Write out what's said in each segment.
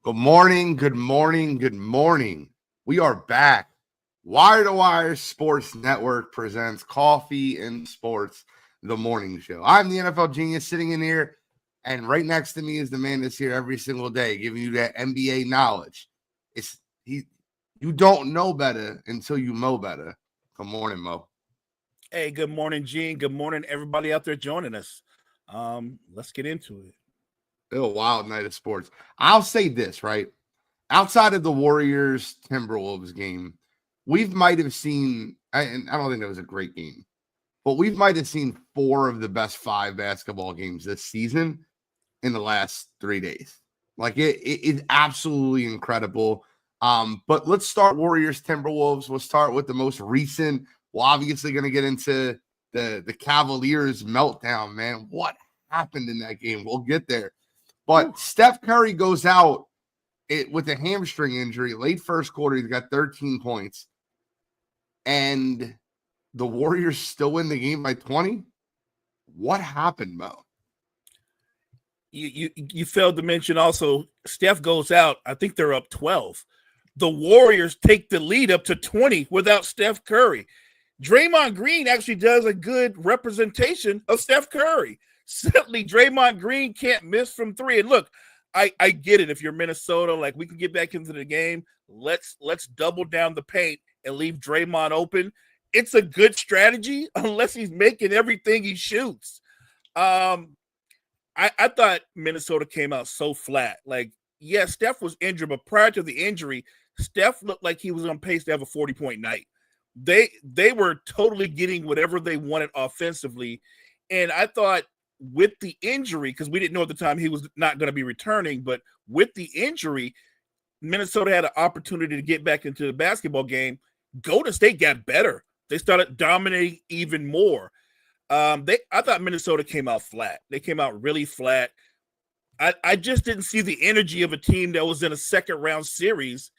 Good morning, good morning, good morning. We are back. Wire to Wire Sports Network presents Coffee and Sports, the morning show. I'm the NFL genius sitting in here, and right next to me is the man that's here every single day, giving you that NBA knowledge. You don't know better until you know better. Good morning, Mo. Hey, good morning, Gene. Good morning, everybody out there joining us. Let's get into it. It's a wild night of sports. I'll say this, right? Outside of the Warriors Timberwolves game, we might have seen, and I don't think that was a great game, but we might have seen four of the best five basketball games this season in the last 3 days. Like it is absolutely incredible. But let's start Warriors Timberwolves. We'll start with the most recent. We're obviously going to get into the Cavaliers meltdown, man. What happened in that game? We'll get there. But Steph Curry goes out with a hamstring injury, late first quarter. He's got 13 points. And the Warriors still win the game by 20. What happened, Mo? You failed to mention also Steph goes out. I think they're up 12. The Warriors take the lead up to 20 without Steph Curry. Draymond Green actually does a good representation of Steph Curry. Certainly, Draymond Green can't miss from three. And look, I get it. If you're Minnesota, like we can get back into the game. Let's double down the paint and leave Draymond open. It's a good strategy unless he's making everything he shoots. I thought Minnesota came out so flat. Like, yeah, Steph was injured, but prior to the injury, Steph looked like he was on pace to have a 40-point night. They were totally getting whatever they wanted offensively. And I thought with the injury, because we didn't know at the time he was not going to be returning, but with the injury, Minnesota had an opportunity to get back into the basketball game. Golden State got better. They started dominating even more. I thought Minnesota came out flat. They came out really flat. I just didn't see the energy of a team that was in a second round series.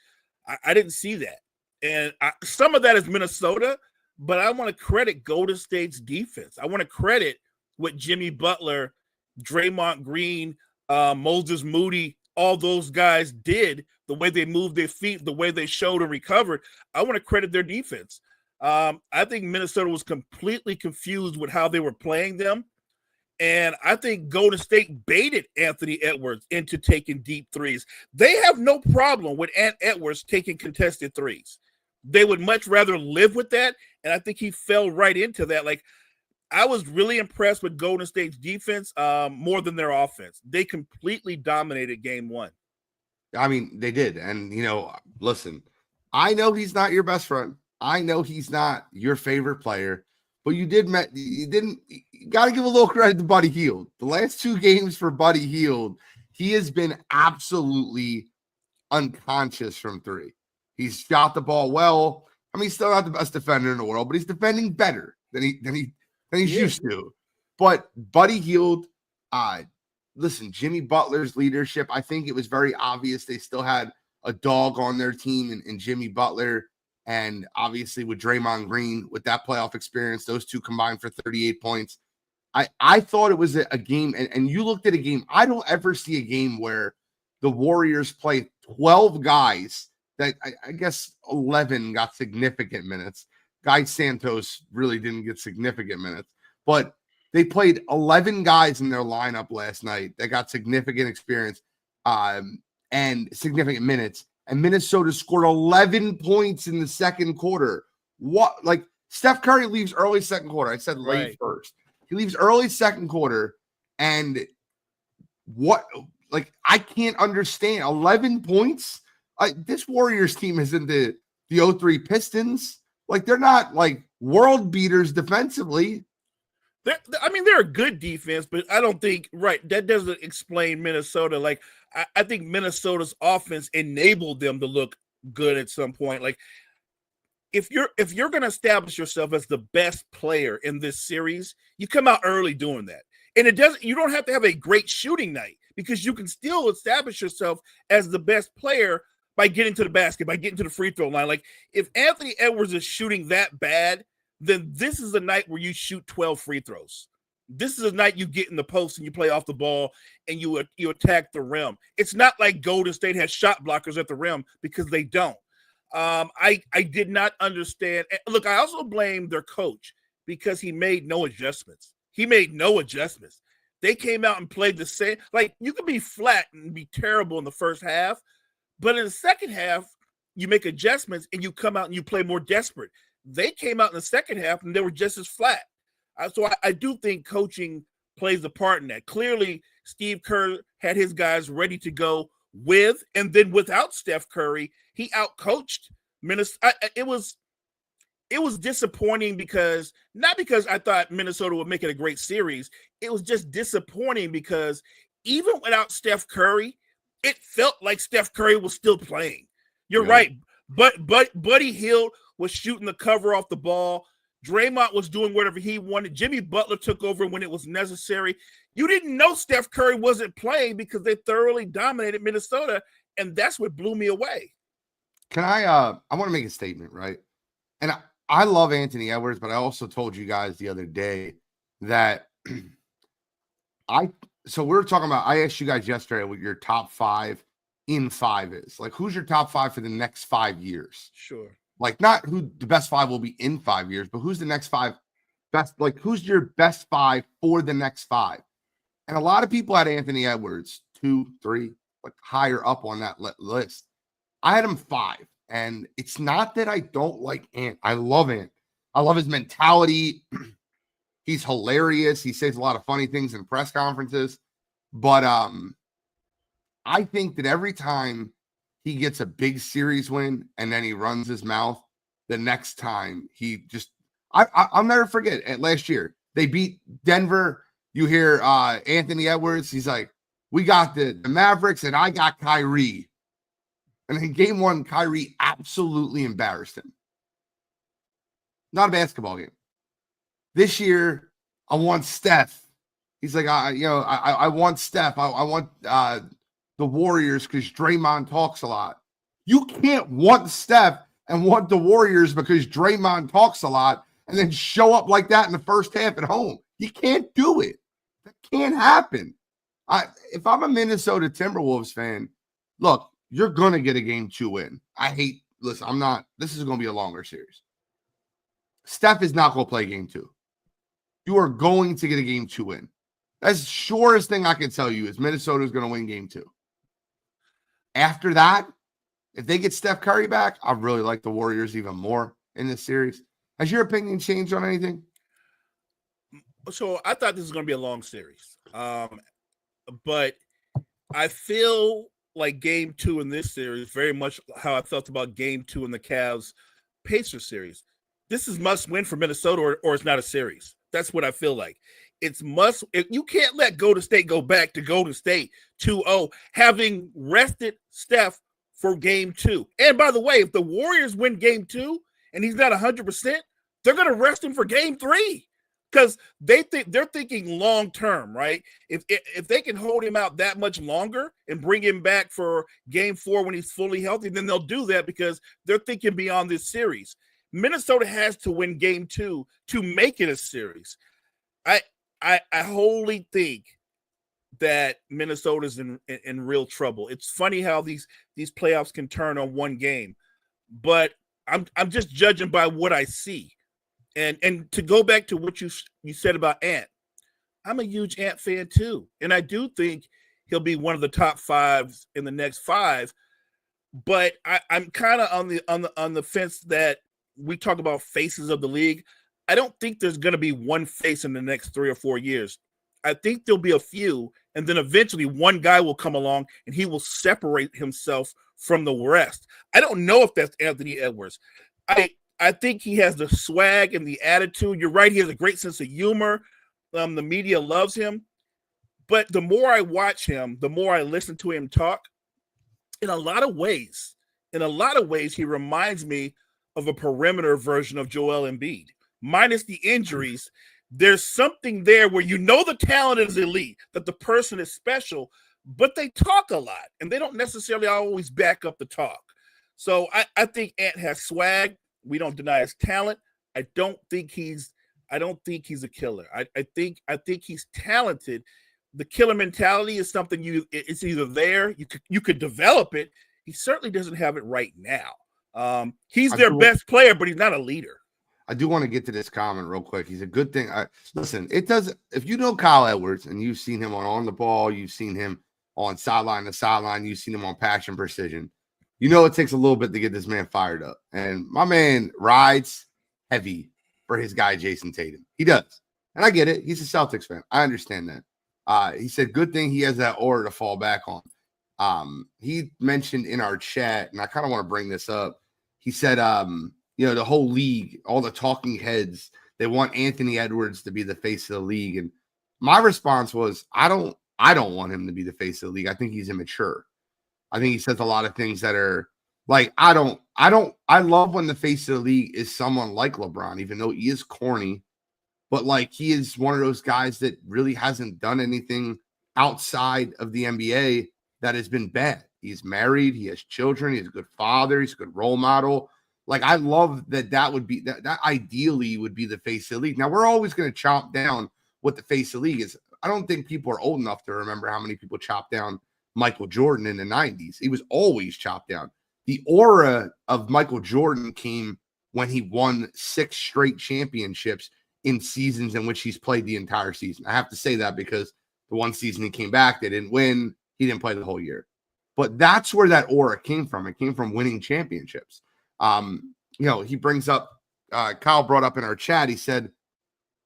I didn't see that. And some of that is Minnesota, but I want to credit Golden State's defense. I want to credit what Jimmy Butler, Draymond Green, Moses Moody, all those guys did, the way they moved their feet, the way they showed and recovered. I want to credit their defense. I think Minnesota was completely confused with how they were playing them. And I think Golden State baited Anthony Edwards into taking deep threes. They have no problem with Ant Edwards taking contested threes. They would much rather live with that. And I think he fell right into that. Like, I was really impressed with Golden State's defense more than their offense. They completely dominated game one. I mean, they did. And, listen, I know he's not your best friend. I know he's not your favorite player. But you got to give a little credit to Buddy Hield. The last two games for Buddy Hield, he has been absolutely unconscious from three. He's shot the ball well. I mean, he's still not the best defender in the world, but he's defending better than he's used to. But Buddy Hield, listen, Jimmy Butler's leadership, I think it was very obvious they still had a dog on their team in Jimmy Butler. And obviously with Draymond Green, with that playoff experience, those two combined for 38 points. I thought it was a game, and you looked at a game. I don't ever see a game where the Warriors play 12 guys that I guess 11 got significant minutes. Guy Santos really didn't get significant minutes, but they played 11 guys in their lineup last night that got significant experience and significant minutes. And Minnesota scored 11 points in the second quarter. What, like, Steph Curry leaves early second quarter. I said late first. He leaves early second quarter. And what, like, I can't understand. 11 points? This Warriors team isn't the 03 Pistons. Like, they're not, like, world beaters defensively. They're a good defense, but I don't think, that doesn't explain Minnesota. Like, I think Minnesota's offense enabled them to look good at some point. Like, if you're going to establish yourself as the best player in this series, you come out early doing that. And you don't have to have a great shooting night, because you can still establish yourself as the best player by getting to the basket, by getting to the free throw line. Like, if Anthony Edwards is shooting that bad, then this is a night where you shoot 12 free throws. This is a night you get in the post and you play off the ball and you attack the rim. It's not like Golden State has shot blockers at the rim, because they don't. I did not understand. Look, I also blame their coach because he made no adjustments. They came out and played the same. Like, you can be flat and be terrible in the first half, but in the second half, you make adjustments and you come out and you play more desperate. They came out in the second half and they were just as flat. So I do think coaching plays a part in that. Clearly, Steve Kerr had his guys ready to go with and then without Steph Curry. He outcoached Minnesota. It was disappointing because not because I thought Minnesota would make it a great series. It was just disappointing because even without Steph Curry, it felt like Steph Curry was still playing. You're right. But Buddy Hield was shooting the cover off the ball. Draymond was doing whatever he wanted. Jimmy Butler took over when it was necessary. You didn't know Steph Curry wasn't playing because they thoroughly dominated Minnesota, and that's what blew me away. Can I want to make a statement, right? And I love Anthony Edwards, but I also told you guys the other day that so we were talking about, I asked you guys yesterday what your top 5 in 5 is. Like, who's your top 5 for the next 5 years? Sure. Like, not who the best 5 will be in 5 years, but who's the next 5 best, like, who's your best 5 for the next 5? And a lot of people had Anthony Edwards 2, 3, like higher up on that list. I had him 5. And it's not that I don't like Ant. I love Ant. I love his mentality. He's hilarious. He says a lot of funny things in press conferences. But I think that every time he gets a big series win and then he runs his mouth, the next time he just I'll never forget last year. They beat Denver. You hear Anthony Edwards. He's like, we got the Mavericks and I got Kyrie. And in game 1, Kyrie absolutely embarrassed him. Not a basketball game. This year, I want Steph. He's like, I want Steph. I want the Warriors because Draymond talks a lot. You can't want Steph and want the Warriors because Draymond talks a lot and then show up like that in the first half at home. You can't do it. That can't happen. If I'm a Minnesota Timberwolves fan, look, you're going to get a game 2 win. This is going to be a longer series. Steph is not going to play game 2. You are going to get a game 2 win. That's the surest thing I can tell you is Minnesota is going to win game 2. After that, if they get Steph Curry back, I really like the Warriors even more in this series. Has your opinion changed on anything? So I thought this was going to be a long series. But I feel like game 2 in this series, very much how I felt about game 2 in the Cavs Pacers series. This is must win for Minnesota or it's not a series. That's what I feel like. It's must. You can't let Golden State go back to Golden State 2-0, having rested Steph for game 2. And by the way, if the Warriors win game 2 and he's not 100%, they're going to rest him for game 3. Because they're thinking long term, right? If they can hold him out that much longer and bring him back for game 4 when he's fully healthy, then they'll do that because they're thinking beyond this series. Minnesota has to win game 2 to make it a series. I wholly think that Minnesota's in real trouble. It's funny how these playoffs can turn on one game, but I'm just judging by what I see. And to go back to what you said about Ant, I'm a huge Ant fan too. And I do think he'll be one of the top 5 in the next 5. But I'm kind of on the fence that we talk about faces of the league. I don't think there's going to be one face in the next 3 or 4 years. I think there'll be a few, and then eventually one guy will come along and he will separate himself from the rest. I don't know if that's Anthony Edwards. I think he has the swag and the attitude. You're right. He has a great sense of humor. The media loves him. But the more I watch him, the more I listen to him talk, in a lot of ways, he reminds me of a perimeter version of Joel Embiid. Minus the injuries, there's something there where you know the talent is elite, that the person is special, but they talk a lot, and they don't necessarily always back up the talk. So I think Ant has swag. We don't deny his talent. I don't think he's I don't think he's a killer. I think he's talented. The killer mentality is something it's either there, you could develop it. He certainly doesn't have it right now. He's their best player, but he's not a leader. I do want to get to this comment real quick. He's a good thing. Listen, it does. If you know Kyle Edwards and you've seen him on the ball, you've seen him on sideline to sideline, you've seen him on passion precision, you know it takes a little bit to get this man fired up. And my man rides heavy for his guy, Jason Tatum. He does. And I get it. He's a Celtics fan. I understand that. He said, good thing he has that aura to fall back on. He mentioned in our chat, and I kind of want to bring this up. He said, the whole league, all the talking heads, they want Anthony Edwards to be the face of the league. And my response was, I don't want him to be the face of the league. I think he's immature. I think he says a lot of things that are like, I love when the face of the league is someone like LeBron, even though he is corny, but like he is one of those guys that really hasn't done anything outside of the NBA that has been bad. He's married, he has children, he's a good father, he's a good role model. Like, I love that would be that ideally would be the face of the league. Now, we're always going to chomp down what the face of the league is. I don't think people are old enough to remember how many people chopped down Michael Jordan in the 90s. He was always chopped down. The aura of Michael Jordan came when he won 6 straight championships in seasons in which he's played the entire season. I have to say that because the one season he came back, they didn't win. He didn't play the whole year. But that's where that aura came from. It came from winning championships. He brings up, Kyle brought up in our chat, he said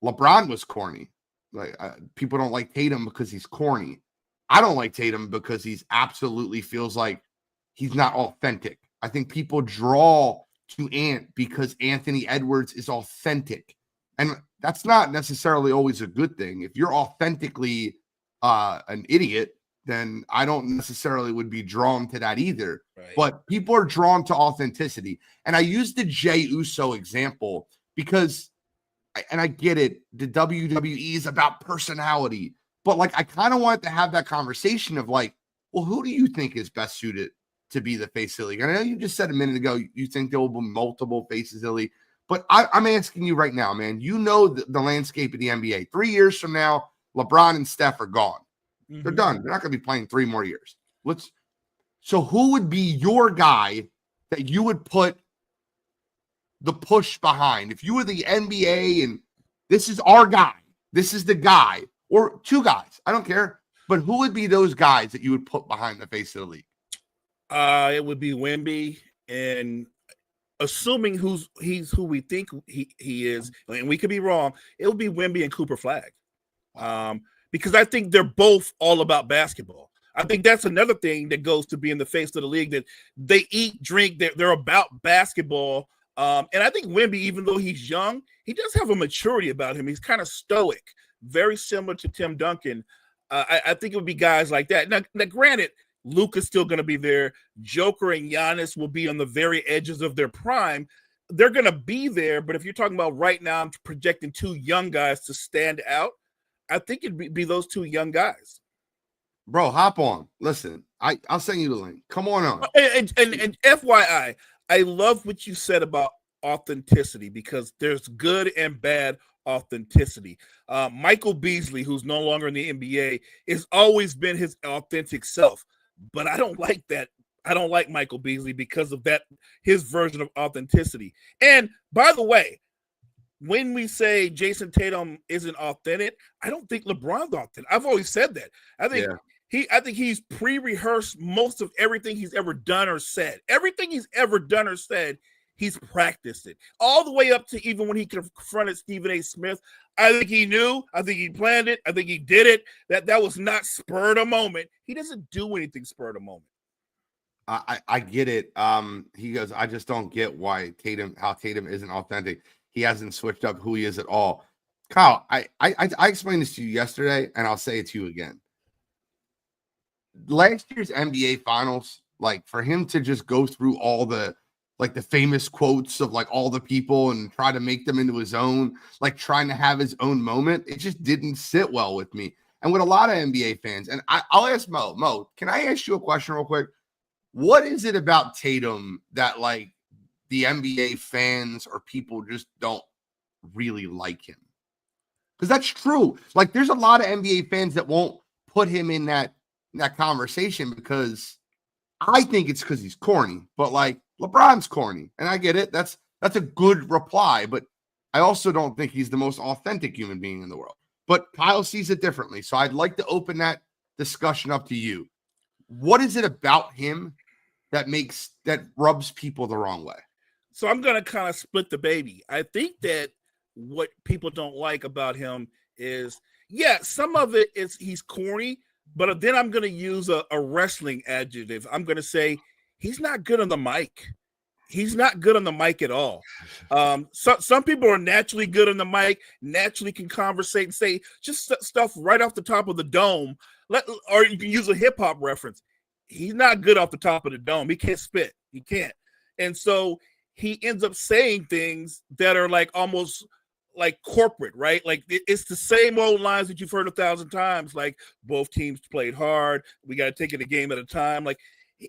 LeBron was corny. Like, people don't like Tatum because he's corny. I don't like Tatum because he's absolutely feels like he's not authentic. I think people draw to Ant because Anthony Edwards is authentic. And that's not necessarily always a good thing. If you're authentically an idiot, then I don't necessarily would be drawn to that either. Right. But people are drawn to authenticity. And I use the Jey Uso example because, and I get it, the WWE is about personality. But like, I kind of want to have that conversation of like, well, who do you think is best suited to be the face of the league? I know you just said a minute ago, you think there will be multiple faces of the league. But I'm asking you right now, man, you know the landscape of the NBA. 3 years from now, LeBron and Steph are gone. Mm-hmm. They're done. They're not going to be playing 3 more years. So who would be your guy that you would put the push behind? If you were the NBA and this is our guy, this is the guy, or 2 guys, I don't care. But who would be those guys that you would put behind the face of the league? It would be Wemby, and assuming he's who we think he is, and we could be wrong, it would be Wemby and Cooper Flag. Because I think they're both all about basketball. I think that's another thing that goes to being the face of the league, that they eat, drink, they're about basketball. And I think Wemby, even though he's young, he does have a maturity about him. He's kind of stoic, very similar to Tim Duncan. I think it would be guys like that. Now granted, Luka's still going to be there. Joker and Giannis will be on the very edges of their prime. They're going to be there, but if you're talking about right now, I'm projecting 2 young guys to stand out, I think it'd be those 2 young guys. Bro, hop on. Listen, I'll send you the link. Come on. And FYI, I love what you said about authenticity, because there's good and bad authenticity. Michael Beasley, who's no longer in the NBA, has always been his authentic self. But I don't like that. I don't like Michael Beasley because of that, his version of authenticity. And by the way, when we say Jason Tatum isn't authentic, I don't think LeBron's authentic. I've always said that. I think he's pre-rehearsed most of everything he's ever done or said. Everything he's ever done or said, he's practiced it. All the way up to even when he confronted Stephen A. Smith. I think he knew. I think he planned it. I think he did it. That was not spur of the moment. He doesn't do anything spur of the moment. I get it. He goes, I just don't get how Tatum isn't authentic. He hasn't switched up who he is at all. Kyle, I explained this to you yesterday, and I'll say it to you again. Last year's NBA Finals, like, for him to just go through all the famous quotes of like all the people and try to make them into his own, like trying to have his own moment, it just didn't sit well with me. And with a lot of NBA fans, and I'll ask Mo, can I ask you a question real quick? What is it about Tatum that like the NBA fans or people just don't really like him? Because that's true. Like, there's a lot of NBA fans that won't put him in that conversation because I think it's because he's corny. But like, LeBron's corny, and I get it. That's a good reply, but I also don't think he's the most authentic human being in the world. But Kyle sees it differently. So I'd like to open that discussion up to you. What is it about him that rubs people the wrong way? So I'm going to kind of split the baby. I think that what people don't like about him is, some of it is he's corny, but then I'm going to use a wrestling adjective. I'm going to say he's not good on the mic. He's not good on the mic at all. Some people are naturally good on the mic, naturally can conversate and say just stuff right off the top of the dome. Or you can use a hip hop reference. He's not good off the top of the dome. He can't spit. He can't. And so he ends up saying things that are like almost like corporate, right? Like it's the same old lines that you've heard 1,000 times. Like both teams played hard. We got to take it a game at a time. Like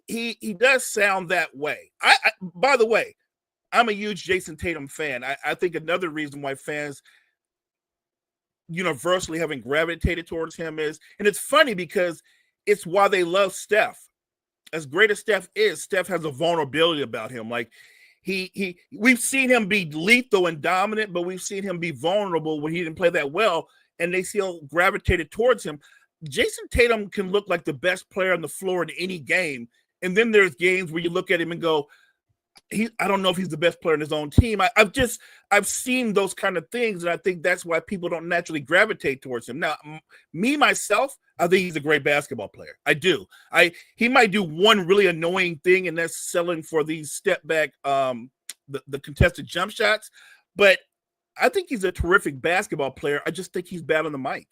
he does sound that way. I by the way, I'm a huge Jason Tatum fan. I think another reason why fans universally having gravitated towards him is, and it's funny because it's why they love Steph. As great as Steph is, Steph has a vulnerability about him. Like we've seen him be lethal and dominant, but we've seen him be vulnerable when he didn't play that well, and they still gravitated towards him. Jason Tatum can look like the best player on the floor in any game, and then there's games where you look at him and go, I don't know if he's the best player in his own team. I've seen those kind of things, and I think that's why people don't naturally gravitate towards him. Now, myself, I think he's a great basketball player. I do. He might do one really annoying thing, and that's selling for these step back, the contested jump shots. But I think he's a terrific basketball player. I just think he's bad on the mic.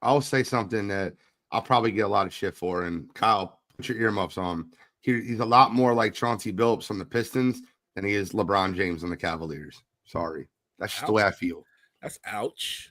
I'll say something that I'll probably get a lot of shit for, and Kyle, put your earmuffs on. He's a lot more like Chauncey Billups on the Pistons than he is LeBron James on the Cavaliers. Sorry. That's just the way I feel. That's ouch.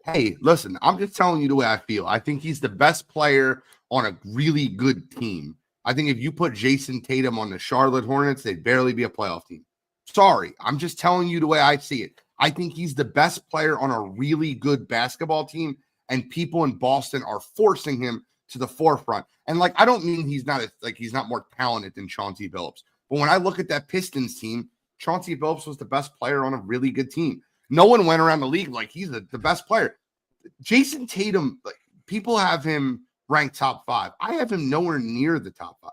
Hey, listen, I'm just telling you the way I feel. I think he's the best player on a really good team. I think if you put Jason Tatum on the Charlotte Hornets, they'd barely be a playoff team. Sorry. I'm just telling you the way I see it. I think he's the best player on a really good basketball team, and people in Boston are forcing him to the forefront. And like, I don't mean he's not more talented than Chauncey Billups. But when I look at that Pistons team, Chauncey Billups was the best player on a really good team. No one went around the league like he's the best player. Jason Tatum, like, people have him ranked top 5. I have him nowhere near the top 5.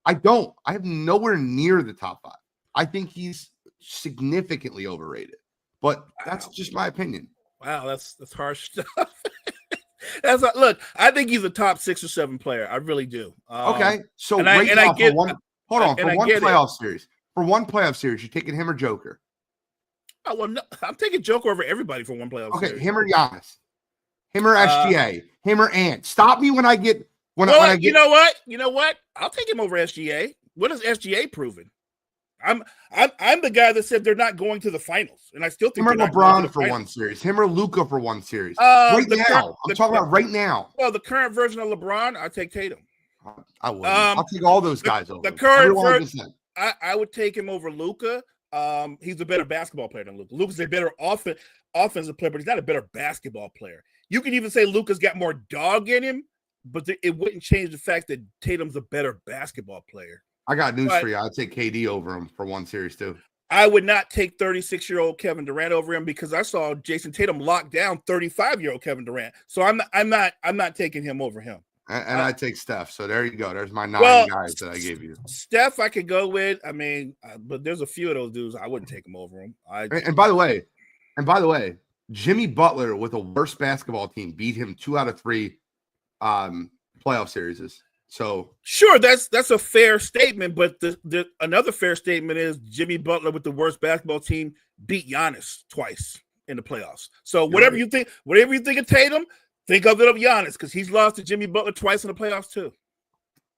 I don't. I have nowhere near the top 5. I think he's significantly overrated. But that's just my opinion. Wow, that's harsh stuff. Look, I think he's a top 6 or 7 player. I really do. Okay, so for one playoff series, you taking him or Joker? Oh, well, no, I'm taking Joker over everybody for one playoff series. Okay, him or Giannis, him or SGA, him or Ant. Stop me when I get when well, I get. You know what? I'll take him over SGA. What has SGA proven? I'm the guy that said they're not going to the finals, and I still think him or LeBron for one series, him or Luka for one series. I'm talking about right now. Well, the current version of LeBron, I take Tatum. I would. I'll take all those guys over. The current version, I would take him over Luka. He's a better basketball player than Luka. Luka's a better offensive player, but he's not a better basketball player. You can even say Luka's got more dog in him, but it wouldn't change the fact that Tatum's a better basketball player. I got news for you. I'd take KD over him for one series too. I would not take 36-year-old Kevin Durant over him because I saw Jason Tatum lock down 35-year-old Kevin Durant. So I'm not taking him over him. And I take Steph. So there you go. There's my 9 guys that I gave you. Steph, I could go with. I mean, but there's a few of those dudes I wouldn't take him over him. And by the way, Jimmy Butler with a worse basketball team beat him 2 out of 3 playoff series. So sure, that's a fair statement, but the another fair statement is Jimmy Butler with the worst basketball team beat Giannis twice in the playoffs. So whatever you think of Tatum, think of it of Giannis because he's lost to Jimmy Butler twice in the playoffs too.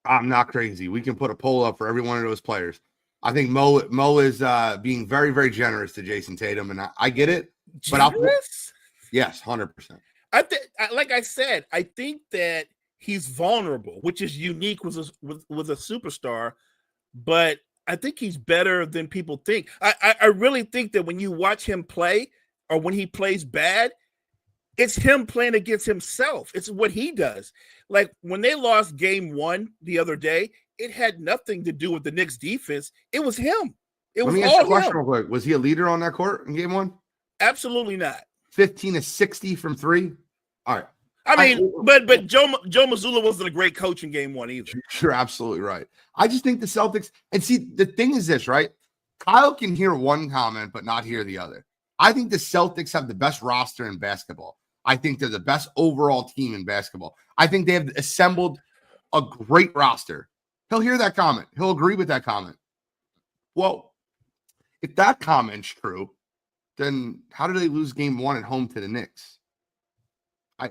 I'm not crazy. We can put a poll up for every one of those players. I think Mo is being very, very generous to Jason Tatum, and I get it. Generous? Yes, 100%. Like I said, I think that he's vulnerable, which is unique with a superstar, but I think he's better than people think. I really think that when you watch him play or when he plays bad, It's him playing against himself. It's what he does. Like when they lost game 1 the other day, it had nothing to do with the Knicks defense. It was him. It Let was me ask you a all question him. real quick. Was he a leader on that court in game 1? Absolutely not. 15 to 60 from 3. All right. I mean, but Joe Mazzulla wasn't a great coach in game 1 either. You're absolutely right. I just think the Celtics, and see, the thing is this, right? Kyle can hear one comment, but not hear the other. I think the Celtics have the best roster in basketball. I think they're the best overall team in basketball. I think they have assembled a great roster. He'll hear that comment. He'll agree with that comment. Well, if that comment's true, then how do they lose game 1 at home to the Knicks?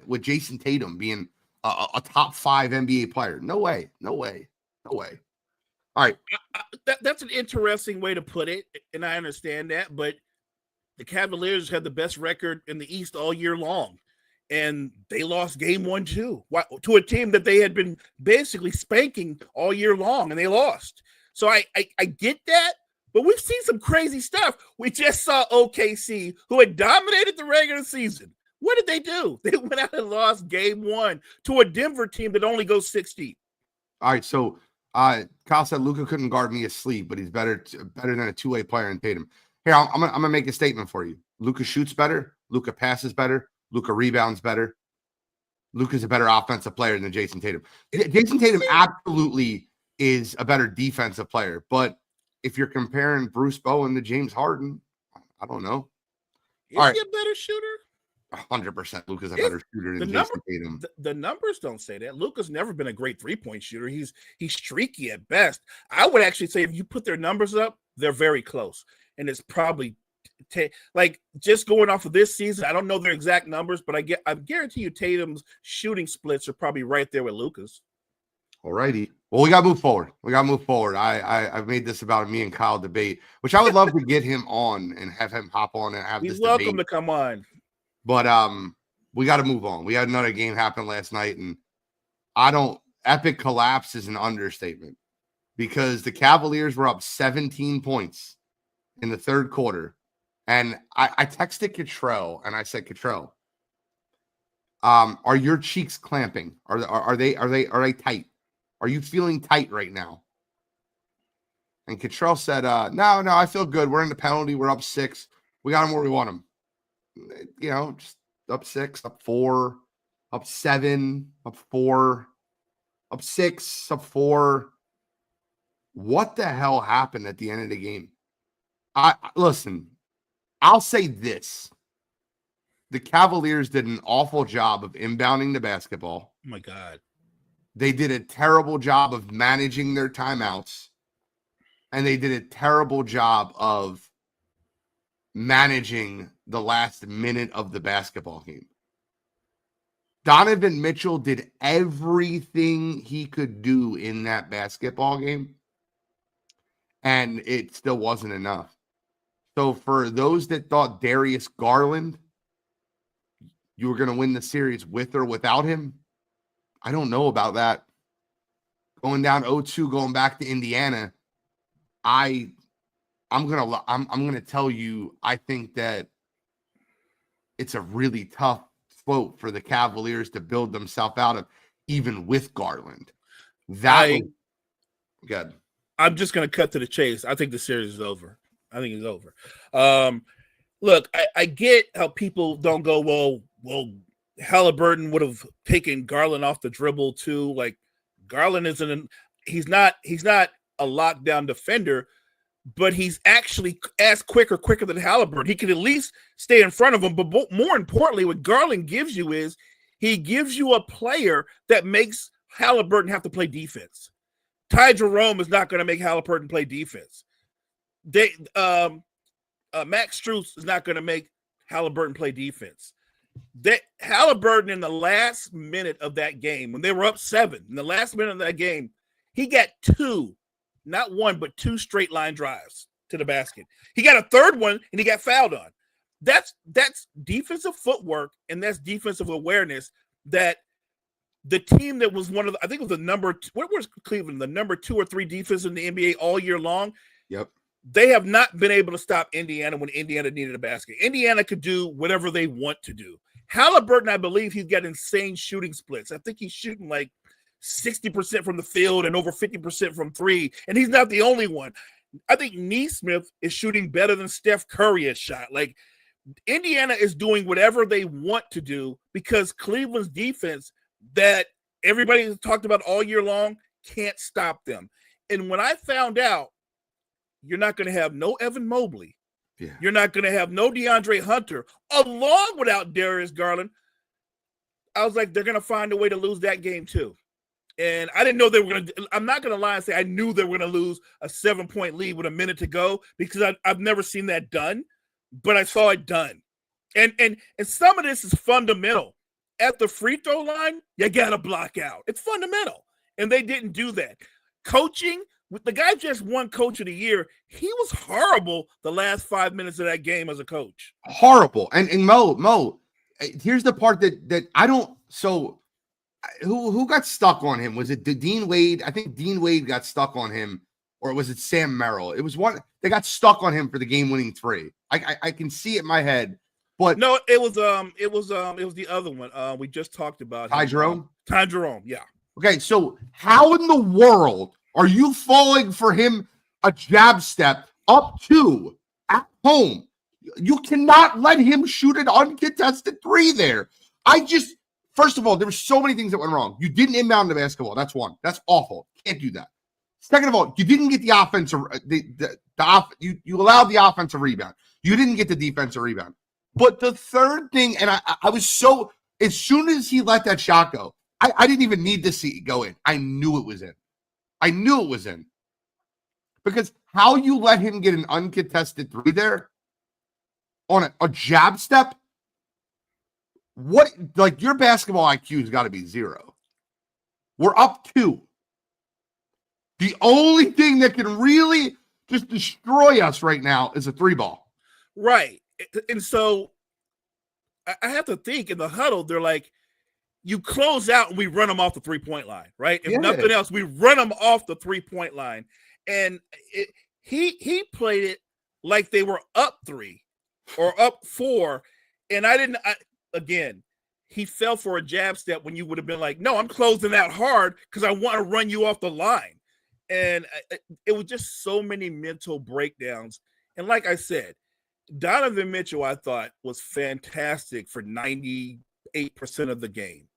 With Jason Tatum being a top 5 NBA player. No way. No way. No way. All right. That's an interesting way to put it, and I understand that, but the Cavaliers had the best record in the East all year long, and they lost game 1 too to a team that they had been basically spanking all year long, and they lost. So I get that, but we've seen some crazy stuff. We just saw OKC, who had dominated the regular season. What did they do? They went out and lost game 1 to a Denver team that only goes 6 deep. All right, so Kyle said Luka couldn't guard me asleep, but he's better than a two-way player in Tatum. Here, I'm gonna make a statement for you. Luka shoots better. Luka passes better. Luka rebounds better. Luka's a better offensive player than Jason Tatum. Jason Tatum absolutely is a better defensive player, but if you're comparing Bruce Bowen to James Harden, I don't know. Is he a better shooter? 100% Luka's a better shooter than Jason Tatum. The numbers don't say that. Luka's never been a great three-point shooter. He's streaky at best. I would actually say if you put their numbers up, they're very close. And it's probably like just going off of this season, I don't know their exact numbers, but I guarantee you Tatum's shooting splits are probably right there with Luka's. All righty. Well, we got to move forward. I've made this about a me and Kyle debate, which I would love to get him on and have him hop on and have He's this welcome debate. to come on. But we got to move on. We had another game happen last night, and epic collapse is an understatement because the Cavaliers were up 17 points in the third quarter. And I texted Cottrell and I said, Cottrell, are your cheeks clamping? Are they tight? Are you feeling tight right now? And Cottrell said, no, I feel good. We're in the penalty. We're up 6. We got them where we want them. You know, just up 6, up 4, up 7, up 4, up 6, up 4. What the hell happened at the end of the game? Listen, I'll say this. The Cavaliers did an awful job of inbounding the basketball. Oh my God. They did a terrible job of managing their timeouts. And they did a terrible job of managing the last minute of the basketball game. Donovan Mitchell did everything he could do in that basketball game, and it still wasn't enough. So for those that thought Darius Garland, you were going to win the series with or without him, I don't know about that. Going down 0-2, going back to Indiana, I'm gonna tell you, I think that it's a really tough slope for the Cavaliers to build themselves out of, even with Garland. Good. I'm just gonna cut to the chase. I think the series is over. I think it's over. Look, I get how people don't go, well, Halliburton would have taken Garland off the dribble too. Like Garland he's not a lockdown defender, but he's actually as quicker than Halliburton. He can at least stay in front of him. But more importantly, what Garland gives you is he gives you a player that makes Halliburton have to play defense. Ty Jerome is not going to make Halliburton play defense. Max Strus is not going to make Halliburton play defense. Halliburton in the last minute of that game, when they were up 7, in the last minute of that game, he got 2, not 1, but 2 straight line drives to the basket. He got a third one and he got fouled on. That's defensive footwork and that's defensive awareness that the team that was one of the, I think it was the number, what was Cleveland, the number 2 or 3 defense in the NBA all year long. Yep. They have not been able to stop Indiana when Indiana needed a basket. Indiana could do whatever they want to do. Halliburton, I believe he's got insane shooting splits. I think he's shooting like 60% from the field and over 50% from three, and he's not the only one. I think Nesmith is shooting better than Steph Curry has shot. Like, Indiana is doing whatever they want to do because Cleveland's defense that everybody has talked about all year long can't stop them. And when I found out you're not going to have no Evan Mobley, you're not going to have no DeAndre Hunter, along without Darius Garland, I was like, they're going to find a way to lose that game too. And I didn't know they were going to – I'm not going to lie and say I knew they were going to lose a 7-point lead with a minute to go because I've never seen that done, but I saw it done. And some of this is fundamental. At the free throw line, you got to block out. It's fundamental. And they didn't do that. Coaching, with the guy just won Coach of the Year, he was horrible the last 5 minutes of that game as a coach. Horrible. And Mo, here's the part that I don't – so – who got stuck on him? Was it Dean Wade? I think Dean Wade got stuck on him, or was it Sam Merrill? It was one they got stuck on him for the game-winning three. I can see it in my head, but no, it was the other one. We just talked about Ty Jerome. Ty Jerome, yeah. Okay, so how in the world are you falling for him a jab step up two at home? You cannot let him shoot an uncontested three there. First of all, there were so many things that went wrong. You didn't inbound the basketball. That's one. That's awful. Can't do that. Second of all, you didn't get the offensive. You allowed the offensive rebound. You didn't get the defensive rebound. But the third thing, and I was so, as soon as he let that shot go, I didn't even need to see it go in. I knew it was in. I knew it was in. Because how you let him get an uncontested three there on a jab step, what, like, your basketball IQ has got to be zero. We're up 2. The only thing that can really just destroy us right now is a 3-ball. Right. And so I have to think in the huddle, they're like, you close out and we run them off the 3-point line, right? If nothing else, we run them off the 3-point line. And he played it like they were up 3 or up 4. And again, he fell for a jab step when you would have been like, no, I'm closing out hard because I want to run you off the line. And it was just so many mental breakdowns. And like I said, Donovan Mitchell, I thought, was fantastic for 98% of the game.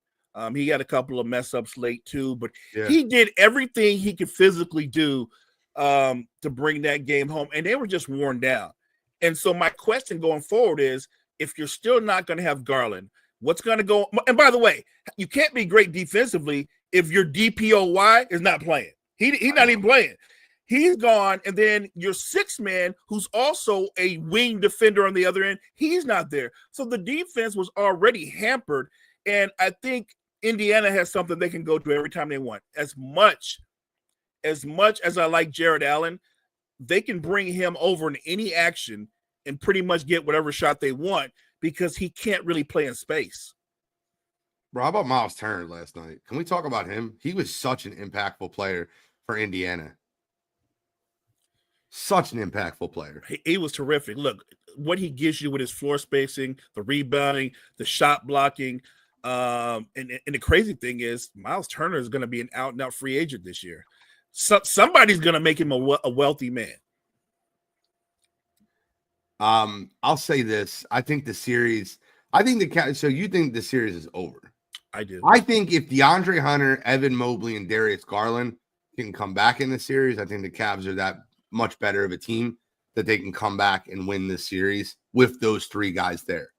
He had a couple of mess ups late too, but he did everything he could physically do to bring that game home. And they were just worn down. And so my question going forward is, if you're still not going to have Garland, what's going to go? And by the way, you can't be great defensively if your DPOY is not playing. He's not even playing. He's gone. And then your 6th man, who's also a wing defender on the other end, he's not there. So the defense was already hampered. And I think Indiana has something they can go to every time they want. As much as I like Jared Allen, they can bring him over in any action and pretty much get whatever shot they want because he can't really play in space. Bro, how about Miles Turner last night? Can we talk about him? He was such an impactful player for Indiana. Such an impactful player. He was terrific. Look, what he gives you with his floor spacing, the rebounding, the shot blocking. And the crazy thing is Miles Turner is going to be an out-and-out free agent this year. So somebody's going to make him a wealthy man. I'll say this. I think the series, so you think the series is over? I do. I think if DeAndre Hunter, Evan Mobley, and Darius Garland can come back in the series, I think the Cavs are that much better of a team that they can come back and win this series with those 3 guys there.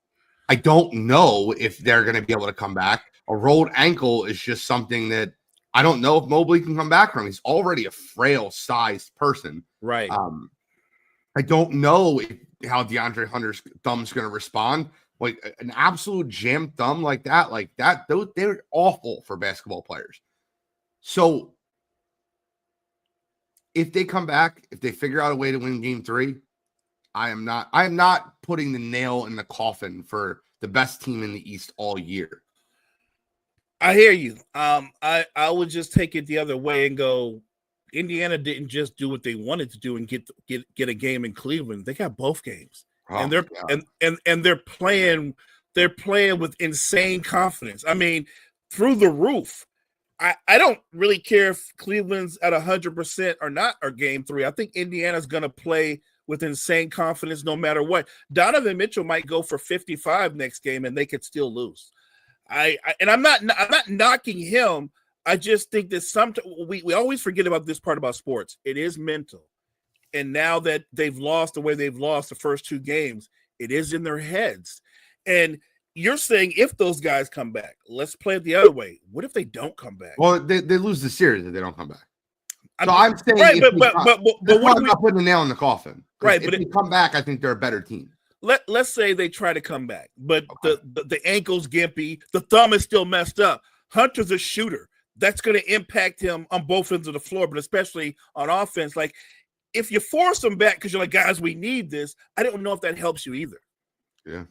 I don't know if they're going to be able to come back. A rolled ankle is just something that I don't know if Mobley can come back from. He's already a frail sized person. Right. I don't know how DeAndre Hunter's thumb's going to respond. Like an absolute jammed thumb like that, they're awful for basketball players. So if they come back, if they figure out a way to win game 3, I am not putting the nail in the coffin for the best team in the East all year. I hear you. I would just take it the other way and go, Indiana didn't just do what they wanted to do and get a game in Cleveland. They got both games. And they're playing they're playing with insane confidence. I mean, through the roof. I don't really care if Cleveland's at 100% or not, or game 3. I think Indiana's going to play with insane confidence no matter what. Donovan Mitchell might go for 55 next game and they could still lose. I'm not knocking him. I just think that we always forget about this part about sports. It is mental. And now that they've lost the way they've lost the first 2 games, it is in their heads. And you're saying if those guys come back, let's play it the other way. What if they don't come back? Well, they lose the series if they don't come back. So I'm saying, right, but what I'm not putting the nail in the coffin. Right, if they come back, I think they're a better team. Let's say they try to come back, but the ankle's gimpy, the thumb is still messed up. Hunter's a shooter. That's going to impact him on both ends of the floor, but especially on offense. Like, if you force them back because you're like, guys, we need this, I don't know if that helps you either. Yeah.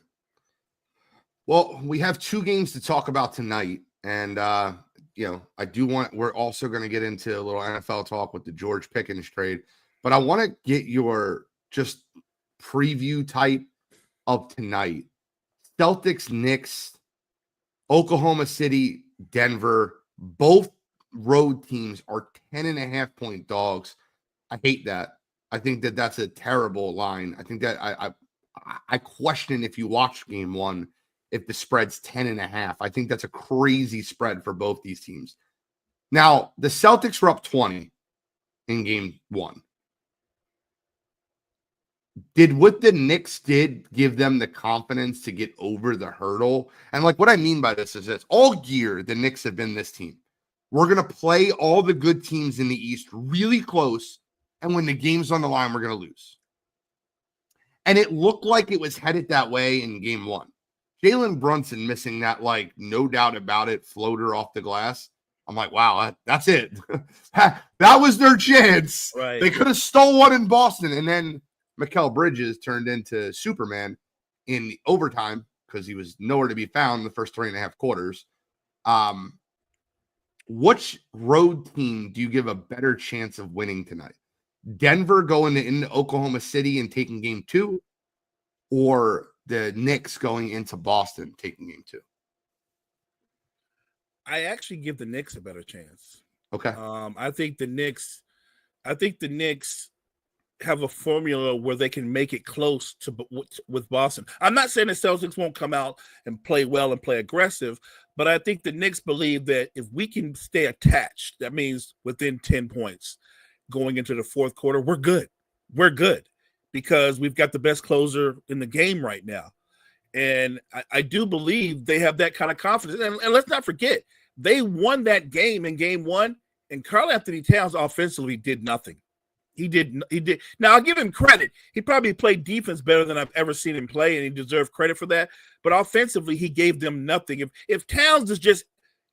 Well, we have 2 games to talk about tonight. And, we're also going to get into a little NFL talk with the George Pickens trade. But I want to get your just preview type of tonight. Celtics, Knicks, Oklahoma City, Denver. Both road teams are 10.5-point dogs. I hate that. I think that that's a terrible line. I think that I question if you watch game 1 if the spread's 10.5. I think that's a crazy spread for both these teams. Now, the Celtics were up 20 in game 1. Did what the Knicks did give them the confidence to get over the hurdle? And like what I mean by this is this: all year the Knicks have been this team. We're going to play all the good teams in the East really close, and when the game's on the line, we're going to lose. And it looked like it was headed that way in game 1. Jalen Brunson missing that, like, no doubt about it, floater off the glass. I'm like, wow, that's it. That was their chance. Right. They could have stole one in Boston. And then Mikal Bridges turned into Superman in overtime because he was nowhere to be found the first 3.5 quarters. Which road team do you give a better chance of winning tonight? Denver going into Oklahoma City and taking game 2, or the Knicks going into Boston taking game 2? I actually give the Knicks a better chance. Okay. I think the Knicks have a formula where they can make it close to with Boston. I'm not saying the Celtics won't come out and play well and play aggressive, but I think the Knicks believe that if we can stay attached, that means within 10 points going into the fourth quarter, we're good. We're good because we've got the best closer in the game right now. And I do believe they have that kind of confidence. And let's not forget, they won that game in game 1, and Karl-Anthony Towns offensively did nothing. He did. Now, I'll give him credit. He probably played defense better than I've ever seen him play, and he deserved credit for that. But offensively, he gave them nothing. If Towns just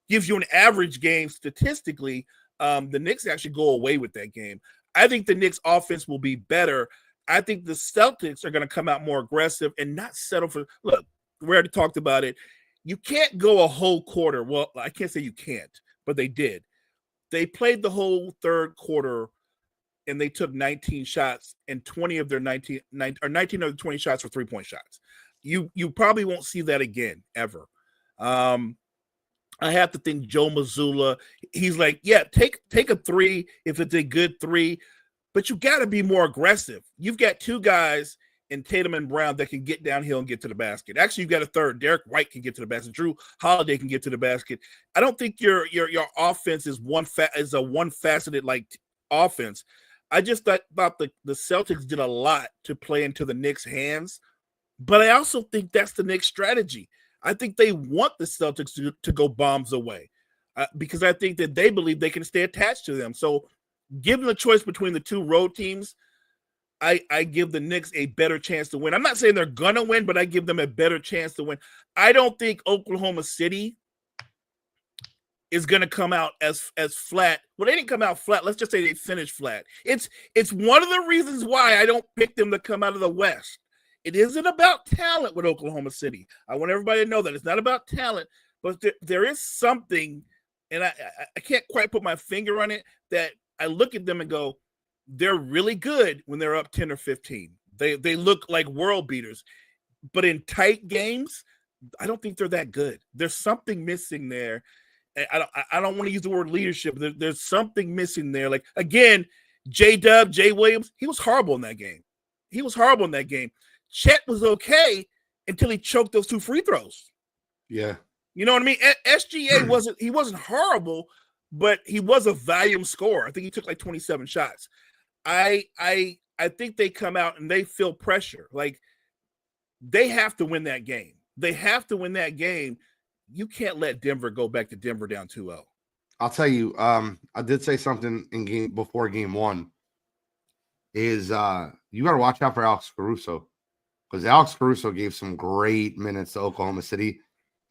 gives you an average game statistically, the Knicks actually go away with that game. I think the Knicks offense will be better. I think the Celtics are going to come out more aggressive and not settle for – look, we already talked about it. You can't go a whole quarter. Well, I can't say you can't, but they did. They played the whole third quarter, and they took 19 shots, and 19 of the 20 shots were three-point shots. You probably won't see that again, ever. I have to think Joe Mazzulla, he's like, yeah, take a 3 if it's a good 3, but you got to be more aggressive. You've got 2 guys in Tatum and Brown that can get downhill and get to the basket. Actually, you've got a third. Derek White can get to the basket. Drew Holiday can get to the basket. I don't think your offense is a one-faceted like offense. I just thought the Celtics did a lot to play into the Knicks' hands, but I also think that's the Knicks' strategy. I think they want the Celtics to go bombs away because I think that they believe they can stay attached to them. So given the choice between the 2 road teams, I give the Knicks a better chance to win. I'm not saying they're going to win, but I give them a better chance to win. I don't think Oklahoma City is going to come out as flat. Well, they didn't come out flat. Let's just say they finished flat. It's one of the reasons why I don't pick them to come out of the West. It isn't about talent with Oklahoma City. I want everybody to know that it's not about talent, but there is something, and I can't quite put my finger on it, that I look at them and go, they're really good when they're up 10 or 15. They look like world beaters. But in tight games, I don't think they're that good. There's something missing there. I don't want to use the word leadership. There's something missing there. Like, again, J-Dub, Jay Williams, he was horrible in that game. Chet was okay until he choked those 2 free throws. Yeah. You know what I mean? SGA wasn't horrible, but he was a volume scorer. I think he took like 27 shots. I think they come out and they feel pressure. Like, they have to win that game. You can't let Denver go back to Denver down 2-0. I'll tell you, I did say something before game 1 is you got to watch out for Alex Caruso, because Alex Caruso gave some great minutes to Oklahoma City.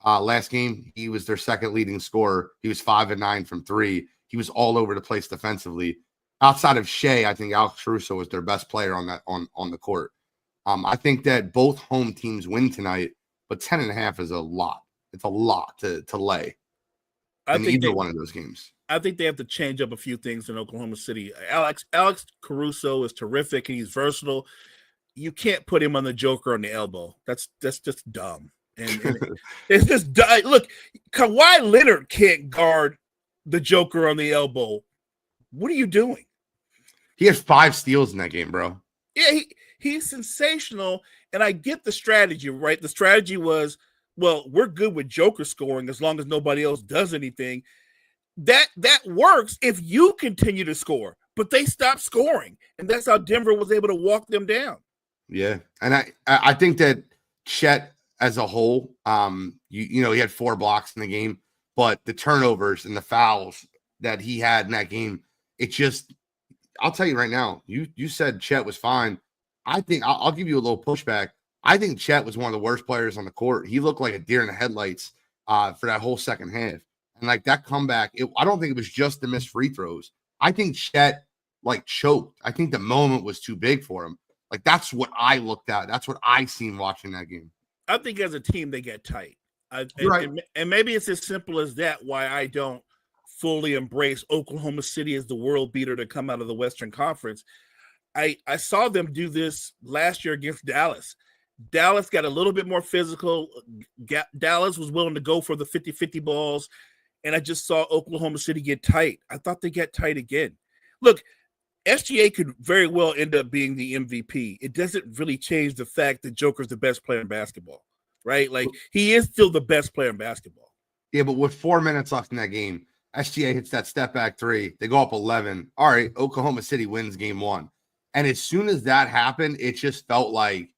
Last game, he was their second leading scorer. He was 5 of 9 from 3. He was all over the place defensively. Outside of Shea, I think Alex Caruso was their best player on the court. I think that both home teams win tonight, but 10.5 is a lot. It's a lot to lay in either one of those games. I think they have to change up a few things in Oklahoma City. Alex Caruso is terrific, and he's versatile. You can't put him on the Joker on the elbow. That's just dumb. And it's just look, Kawhi Leonard can't guard the Joker on the elbow. What are you doing? He had 5 steals in that game, bro. Yeah, he's sensational, and I get the strategy, right? The strategy was, well, we're good with Joker scoring as long as nobody else does anything. That works if you continue to score, but they stopped scoring, and that's how Denver was able to walk them down. Yeah, and I think that Chet as a whole, you know, he had 4 blocks in the game, but the turnovers and the fouls that he had in that game, it just, I'll tell you right now, you said Chet was fine. I think I'll give you a little pushback. I think Chet was one of the worst players on the court. He looked like a deer in the headlights for that whole second half. And like that comeback, I don't think it was just the missed free throws. I think Chet like choked. I think the moment was too big for him. Like that's what I looked at. That's what I seen watching that game. I think as a team, they get tight. Right. And maybe it's as simple as that, why I don't fully embrace Oklahoma City as the world beater to come out of the Western Conference. I saw them do this last year against Dallas. Dallas got a little bit more physical. Dallas was willing to go for the 50-50 balls, and I just saw Oklahoma City get tight. I thought they get tight again. Look, SGA could very well end up being the MVP. It doesn't really change the fact that Joker's the best player in basketball, right? Like, he is still the best player in basketball. Yeah, but with 4 minutes left in that game, SGA hits that step back 3. They go up 11. All right, Oklahoma City wins game 1. And as soon as that happened, it just felt like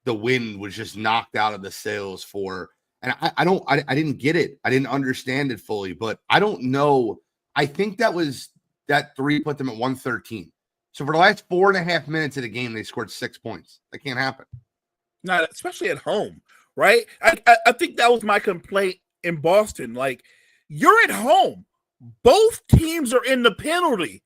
the wind was just knocked out of the sails for, and I didn't get it. I didn't understand it fully, but I don't know. I think that 3 put them at 113. So for the last 4.5 minutes of the game, they scored 6 points. That can't happen. Not especially at home, right? I think that was my complaint in Boston. Like, you're at home. Both teams are in the penalty.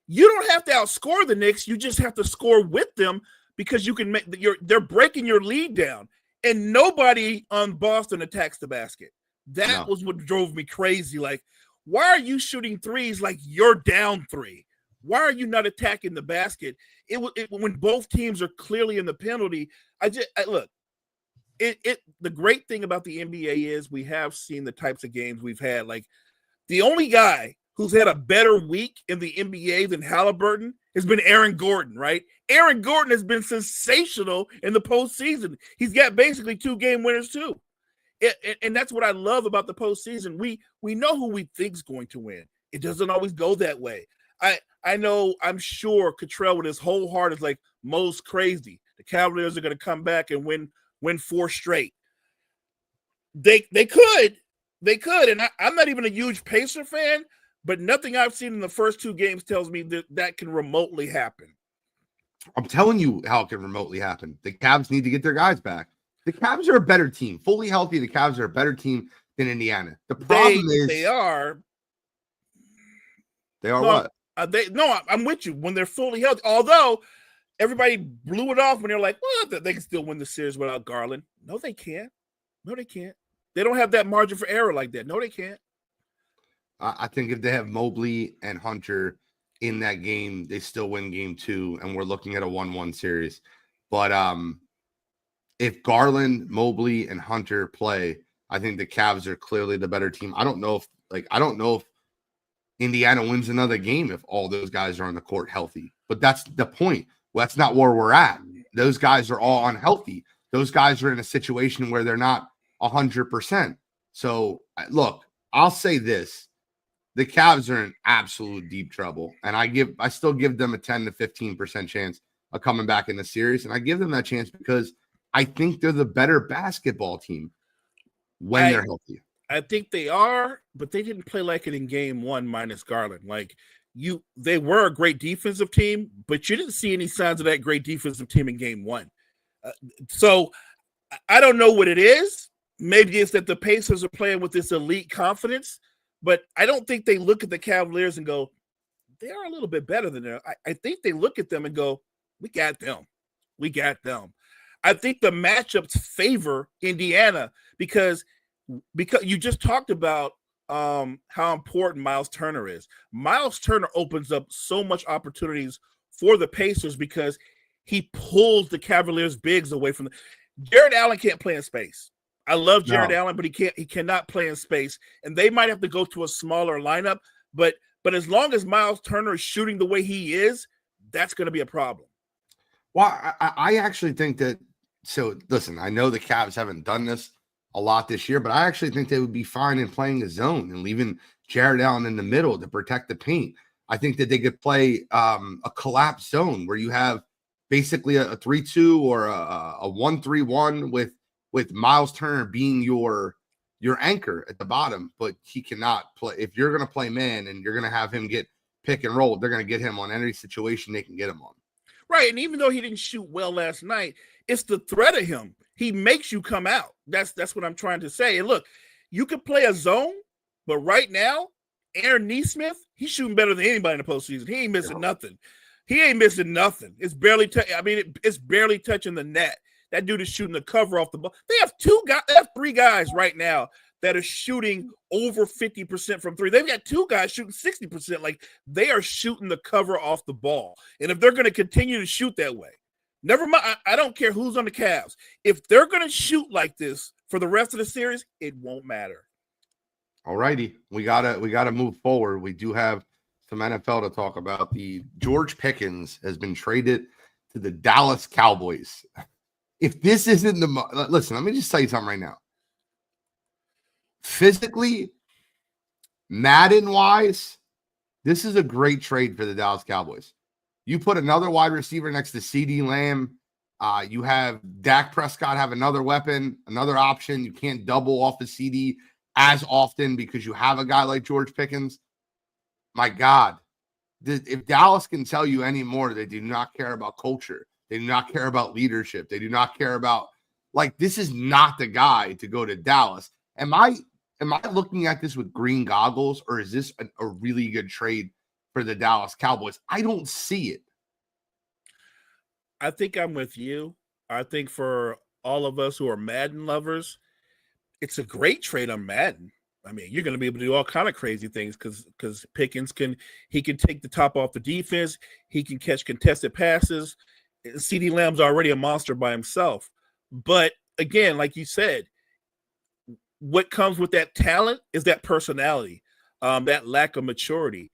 You don't have to outscore the Knicks. You just have to score with them, because you can make they're breaking your lead down, and nobody on Boston attacks the basket. That was what drove me crazy. Like, why are you shooting threes like you're down 3? Why are you not attacking the basket? When both teams are clearly in the penalty. Look. The great thing about the NBA is we have seen the types of games we've had. Like, the only guy who's had a better week in the NBA than Halliburton has been Aaron Gordon, right? Aaron Gordon has been sensational in the postseason. He's got basically 2 game winners too. And that's what I love about the postseason. We know who we think's going to win. It doesn't always go that way. I know, I'm sure Cottrell with his whole heart is like, Mo's crazy. The Cavaliers are going to come back and win 4 straight. They could. And I'm not even a huge Pacer fan, but nothing I've seen in the first 2 games tells me that can remotely happen. I'm telling you how it can remotely happen. The Cavs need to get their guys back. The Cavs are a better team. Fully healthy, the Cavs are a better team than Indiana. The problem is they are. They are what? I'm with you when they're fully healthy. Although everybody blew it off when they're like, well, they can still win the series without Garland. No, they can't. They don't have that margin for error like that. No, they can't. I think if they have Mobley and Hunter in that game, they still win game 2, and we're looking at a 1-1 series. But if Garland, Mobley, and Hunter play, I think the Cavs are clearly the better team. I don't know if Indiana wins another game if all those guys are on the court healthy. But that's the point. Well, that's not where we're at. Those guys are all unhealthy. Those guys are in a situation where they're not 100%. So, look, I'll say this. The Cavs are in absolute deep trouble. And I still give them a 10 to 15% chance of coming back in the series. And I give them that chance because I think they're the better basketball team when they're healthy. I think they are, but they didn't play like it in game one minus Garland. Like they were a great defensive team, but you didn't see any signs of that great defensive team in game one. So I don't know what it is. Maybe it's that the Pacers are playing with this elite confidence, but I don't think they look at the Cavaliers and go, they are a little bit better than them. I think they look at them and go, we got them. We got them. I think the matchups favor Indiana because you just talked about how important Miles Turner is. Miles Turner opens up so much opportunities for the Pacers because he pulls the Cavaliers' bigs away from Jared Allen can't play in space. I love Jared Allen, but he cannot play in space. And they might have to go to a smaller lineup. But as long as Miles Turner is shooting the way he is, that's going to be a problem. Well, I actually think that. So listen, I know the Cavs haven't done this a lot this year, but I actually think they would be fine in playing a zone and leaving Jared Allen in the middle to protect the paint. I think that they could play a collapse zone where you have basically a 3-2 or a 1-3-1 with Miles Turner being your anchor at the bottom, but he cannot play. If you're going to play man and you're going to have him get pick and roll, they're going to get him on any situation they can get him on. Right, and even though he didn't shoot well last night, it's the threat of him. He makes you come out. That's what I'm trying to say. And look, you could play a zone, but right now, Aaron Nesmith, he's shooting better than anybody in the postseason. He ain't missing nothing. He ain't missing nothing. It's barely it's barely touching the net. That dude is shooting the cover off the ball. They have three guys right now that are shooting over 50% from three. They've got two guys shooting 60%. Like, they are shooting the cover off the ball. And if they're going to continue to shoot that way, never mind, I don't care who's on the Cavs. If they're going to shoot like this for the rest of the series, it won't matter. All righty. We gotta move forward. We do have some NFL to talk about. The George Pickens has been traded to the Dallas Cowboys. If this isn't listen, let me just tell you something right now. Physically, Madden-wise, this is a great trade for the Dallas Cowboys. You put another wide receiver next to CeeDee Lamb. You have Dak Prescott have another weapon, another option. You can't double off the CD as often because you have a guy like George Pickens. My God, if Dallas can tell you anymore, they do not care about culture. They do not care about leadership. They do not care about, this is not the guy to go to Dallas. Am I looking at this with green goggles, or is this a really good trade for the Dallas Cowboys? I don't see it. I think I'm with you. I think for all of us who are Madden lovers, it's a great trade on Madden. I mean, you're going to be able to do all kind of crazy things because Pickens can take the top off the defense. He can catch contested passes. CeeDee Lamb's already a monster by himself. But again, like you said, what comes with that talent is that personality, that lack of maturity.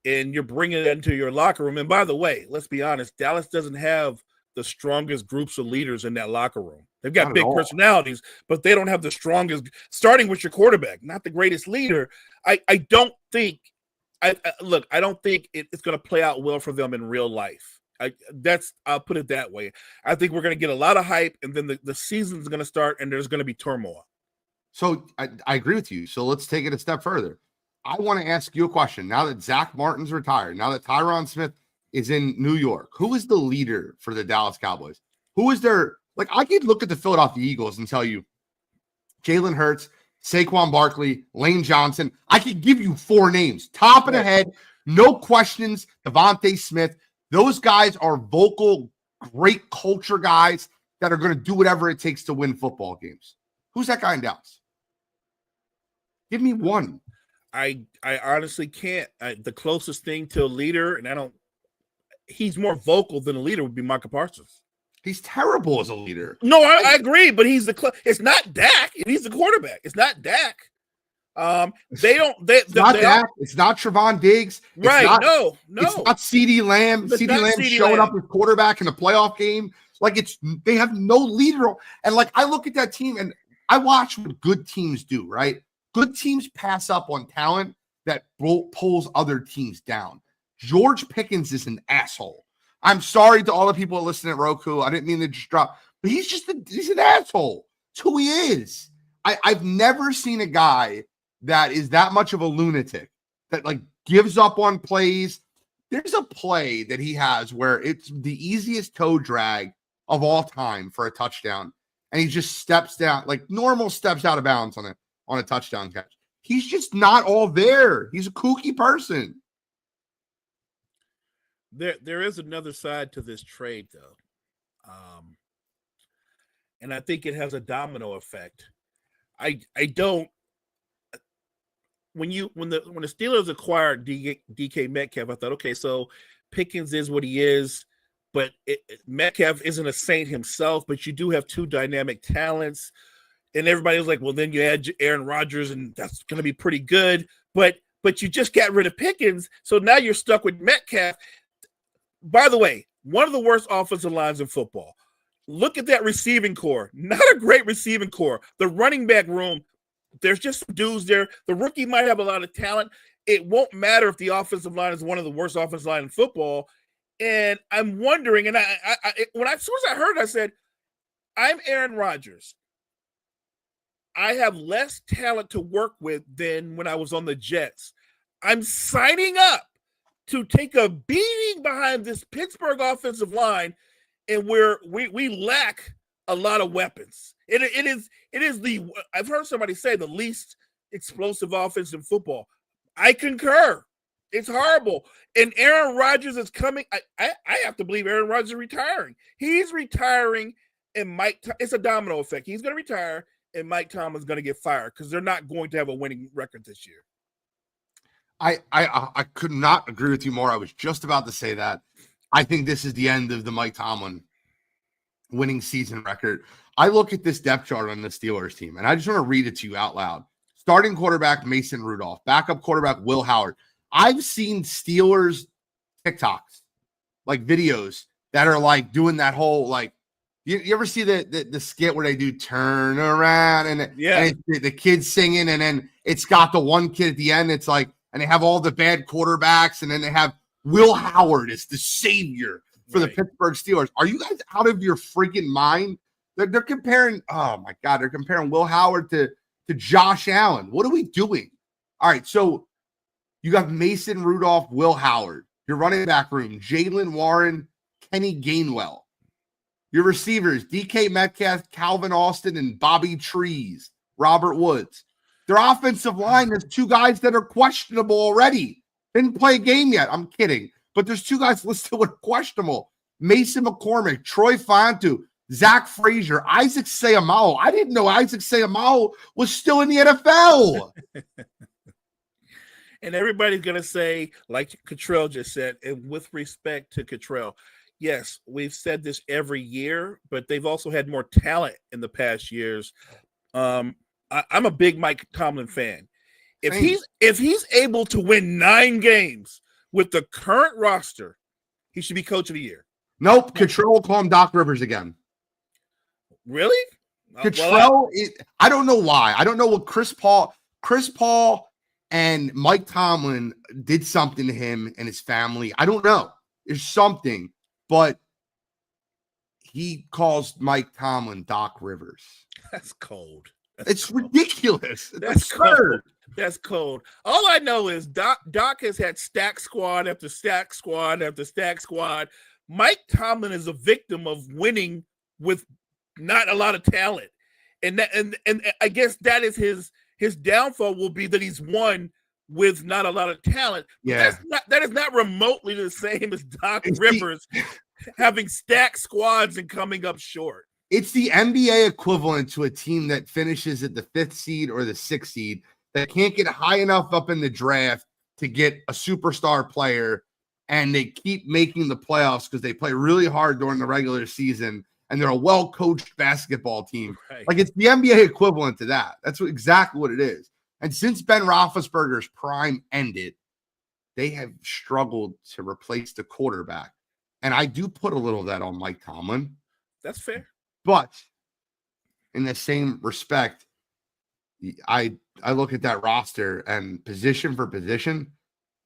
And you're bringing it into your locker room. And by the way, let's be honest, Dallas doesn't have the strongest groups of leaders in that locker room. They've got big personalities, but they don't have the strongest, starting with your quarterback, not the greatest leader. I don't think it's going to play out well for them in real life. I'll put it that way. I think we're going to get a lot of hype, and then the season's going to start, and there's going to be turmoil. So I agree with you. So let's take it a step further. I want to ask you a question. Now that Zach Martin's retired, now that Tyron Smith is in New York, who is the leader for the Dallas Cowboys? Who is their, I could look at the Philadelphia Eagles and tell you Jalen Hurts, Saquon Barkley, Lane Johnson. I could give you four names, top of the head, no questions. Devontae Smith. Those guys are vocal, great culture guys that are going to do whatever it takes to win football games. Who's that guy in Dallas? Give me one. I honestly can't. The closest thing to a leader, and he's more vocal than a leader, would be Micah Parsons. He's terrible as a leader. No, I agree, but it's not Dak. He's the quarterback. It's not Dak. It's not Dak. It's not Trevon Diggs. Right? No. It's not CeeDee Lamb. CeeDee Lamb showing up as quarterback in a playoff game. Like they have no leader. And like I look at that team and I watch what good teams do. Right? Good teams pass up on talent that pulls other teams down. George Pickens is an asshole. I'm sorry to all the people that listen at Roku. I didn't mean to just drop, but he's an asshole. It's who he is. I've never seen a guy that is that much of a lunatic that like gives up on plays. There's a play that he has where it's the easiest toe drag of all time for a touchdown. And he just steps down, like normal steps out of bounds on a touchdown catch. He's just not all there. He's a kooky person. There is another side to this trade, though, and I think it has a domino effect. I don't. When the Steelers acquired DK Metcalf, I thought, okay, so Pickens is what he is, but Metcalf isn't a saint himself. But you do have two dynamic talents, and everybody was like, well, then you add Aaron Rodgers, and that's going to be pretty good. But you just got rid of Pickens, so now you're stuck with Metcalf. By the way, one of the worst offensive lines in football. Look at that receiving core. Not a great receiving core. The running back room, there's just dudes there. The rookie might have a lot of talent. It won't matter if the offensive line is one of the worst offensive line in football. And I'm wondering, and as soon as I heard it, I said, I'm Aaron Rodgers. I have less talent to work with than when I was on the Jets. I'm signing up to take a beating behind this Pittsburgh offensive line, and we lack a lot of weapons. It is I've heard somebody say the least explosive offense in football. I concur. It's horrible. And Aaron Rodgers is coming. I have to believe Aaron Rodgers is retiring. He's retiring, and it's a domino effect. He's going to retire, and Mike Tomlin's going to get fired because they're not going to have a winning record this year. I could not agree with you more. I was just about to say that. I think this is the end of the Mike Tomlin winning season record. I look at this depth chart on the Steelers team, and I just want to read it to you out loud. Starting quarterback, Mason Rudolph. Backup quarterback, Will Howard. I've seen Steelers TikToks, like videos that are like doing that whole, like, you ever see the skit where they do turn around and the kids singing, and then it's got the one kid at the end. It's like, and they have all the bad quarterbacks, and then they have Will Howard as the savior for the Pittsburgh Steelers. Are you guys out of your freaking mind? They're comparing, oh my God, they're comparing Will Howard to Josh Allen. What are we doing? All right, so you got Mason Rudolph, Will Howard. Your running back room, Jaylen Warren, Kenny Gainwell. Your receivers, DK Metcalf, Calvin Austin, and Bobby Trees, Robert Woods. Their offensive line, there's two guys that are questionable already. Didn't play a game yet. I'm kidding. But there's two guys listed with questionable. Mason McCormick, Troy Fontu, Zach Frazier, Isaac Seumalo. I didn't know Isaac Seumalo was still in the NFL. And everybody's going to say, like Cottrell just said, and with respect to Cottrell, yes, we've said this every year, but they've also had more talent in the past years. I'm a big Mike Tomlin fan. If he's able to win 9 games with the current roster, he should be coach of the year. Nope. Cottrell will call him Doc Rivers again. Really? Cottrell, I don't know why. I don't know what Chris Paul and Mike Tomlin did something to him and his family. I don't know. There's something, but he calls Mike Tomlin Doc Rivers. That's cold. It's ridiculous. That's cold. That's cold. All I know is Doc has had stack squad after stack squad after stack squad. Mike Tomlin is a victim of winning with not a lot of talent. And I guess that is his downfall will be that he's won with not a lot of talent. Yeah. That is not remotely the same as Doc Rivers having stacked squads and coming up short. It's the NBA equivalent to a team that finishes at the 5th seed or the 6th seed that can't get high enough up in the draft to get a superstar player, and they keep making the playoffs because they play really hard during the regular season, and they're a well-coached basketball team. Right. Like, it's the NBA equivalent to that. That's exactly what it is. And since Ben Roethlisberger's prime ended, they have struggled to replace the quarterback. And I do put a little of that on Mike Tomlin. That's fair. But in the same respect, I look at that roster and position for position.